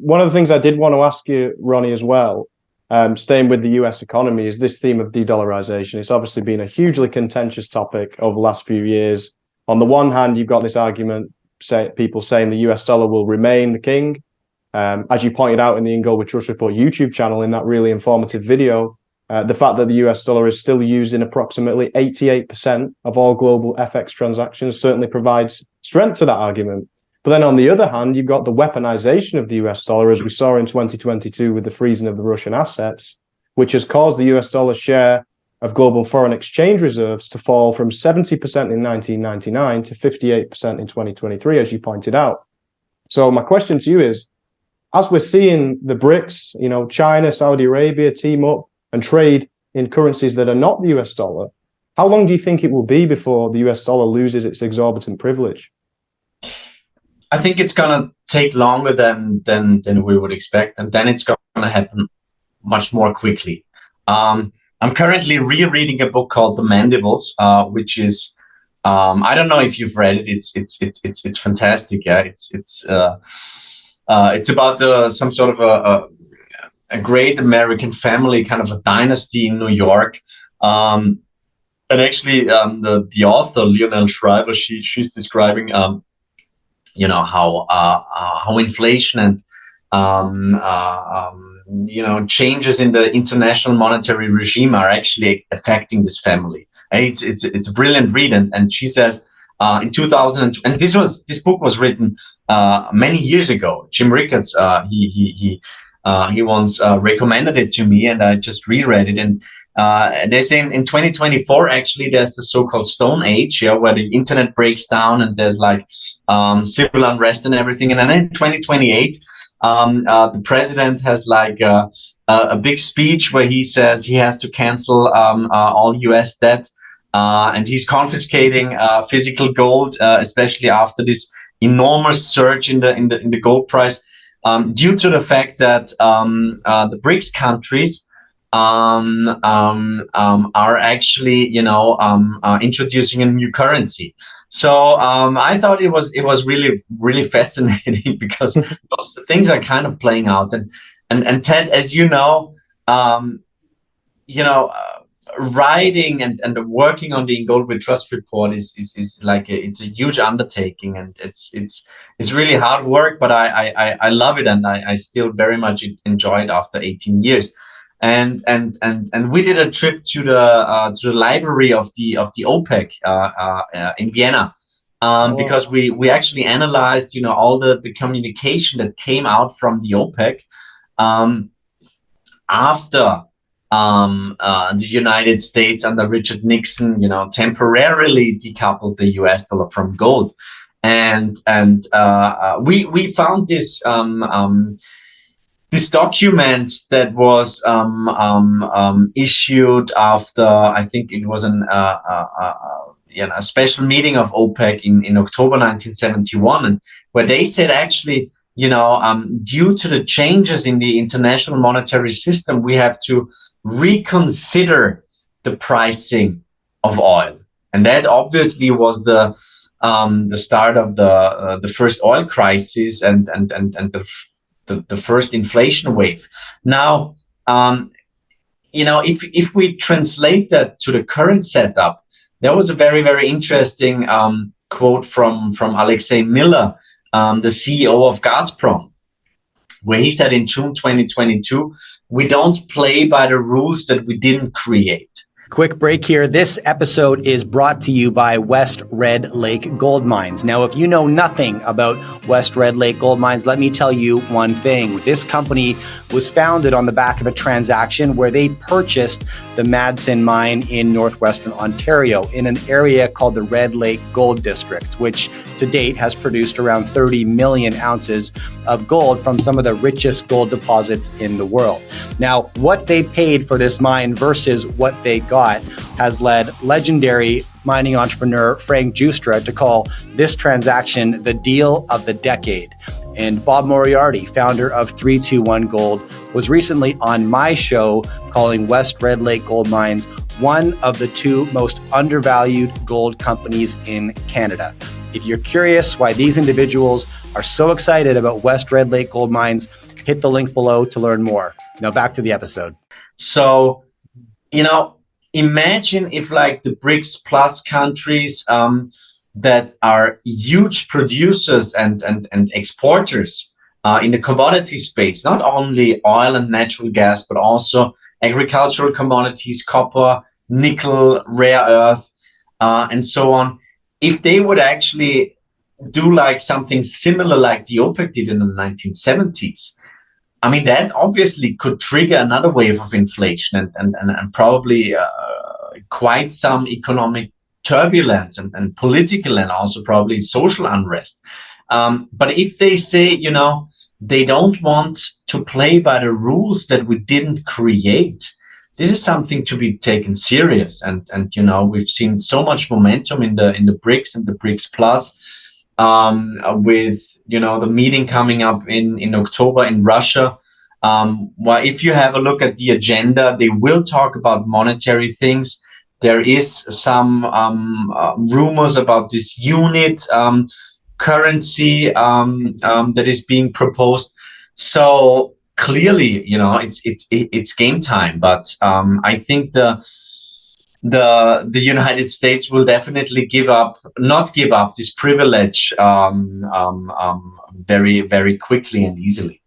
one of the things I did want to ask you, Ronnie, as well, staying with the US economy, is this theme of de-dollarization. It's obviously been a hugely contentious topic over the last few years. On the one hand, you've got this argument, people saying the US dollar will remain the king. As you pointed out in the In Gold We Trust Report YouTube channel in that really informative video, the fact that the US dollar is still used in approximately 88% of all global FX transactions certainly provides strength to that argument. But then on the other hand, you've got the weaponization of the US dollar, as we saw in 2022 with the freezing of the Russian assets, which has caused the US dollar share of global foreign exchange reserves to fall from 70% in 1999 to 58% in 2023, as you pointed out. So my question to you is, as we're seeing the BRICS, China, Saudi Arabia team up and trade in currencies that are not the US dollar, how long do you think it will be before the US dollar loses its exorbitant privilege? I think it's going to take longer than we would expect, and then it's going to happen much more quickly. I'm currently rereading a book called The Mandibles, which is I don't know if you've read it. It's fantastic. Yeah, it's about some sort of a great American family, kind of a dynasty in New York. And actually, the author Lionel Shriver, she's describing how inflation and changes in the international monetary regime are actually affecting this family. And it's a brilliant read, and she says in 2000, and this book was written many years ago. Jim Rickards he once recommended it to me, and I just reread it. And they say in 2024, actually, there's the so-called Stone Age, where the internet breaks down and there's like civil unrest and everything. And then in 2028, the president has like a big speech where he says he has to cancel all U.S. debt, and he's confiscating physical gold, especially after this enormous surge in the gold price, due to the fact that the BRICS countries are actually introducing a new currency. So I thought it was really fascinating because those things are kind of playing out. And Ted, as you know, writing and working on the In Gold We Trust report is like it's a huge undertaking, and it's really hard work, but I love it, and I still very much enjoy it after 18 years. And we did a trip to the library of the OPEC in Vienna, because we actually analyzed all the communication that came out from the OPEC after the United States under Richard Nixon temporarily decoupled the US dollar from gold, and we found this this document that was issued after, I think it was a special meeting of OPEC in October 1971, and where they said actually, due to the changes in the international monetary system, we have to reconsider the pricing of oil, and that obviously was the start of the first oil crisis and the first inflation wave. Now, if we translate that to the current setup, there was a very, very interesting quote from Alexei Miller, the CEO of Gazprom, where he said in June 2022, "We don't play by the rules that we didn't create." Quick break here. This episode is brought to you by West Red Lake Gold Mines. Now, if you know nothing about West Red Lake Gold Mines, let me tell you one thing. This company was founded on the back of a transaction where they purchased the Madsen mine in northwestern Ontario in an area called the Red Lake Gold District, which to date has produced around 30 million ounces of gold from some of the richest gold deposits in the world. Now, what they paid for this mine versus what they got has led legendary mining entrepreneur Frank Giustra to call this transaction the deal of the decade. And Bob Moriarty, founder of 321 Gold, was recently on my show calling West Red Lake Gold Mines one of the two most undervalued gold companies in Canada. If you're curious why these individuals are so excited about West Red Lake Gold Mines. Hit the link below to learn more. Now back to the episode. So, imagine if like the BRICS plus countries that are huge producers and exporters in the commodity space, not only oil and natural gas, but also agricultural commodities, copper, nickel, rare earth, and so on. If they would actually do like something similar like the OPEC did in the 1970s, I mean, that obviously could trigger another wave of inflation and probably quite some economic turbulence and political and also probably social unrest. But if they say, they don't want to play by the rules that we didn't create, this is something to be taken serious. And we've seen so much momentum in the BRICS and the BRICS Plus, with the meeting coming up in October in Russia. Well, if you have a look at the agenda, they will talk about monetary things. There is some rumors about this unit currency that is being proposed. So clearly, it's game time. But I think the United States will definitely not give up this privilege very, very quickly and easily.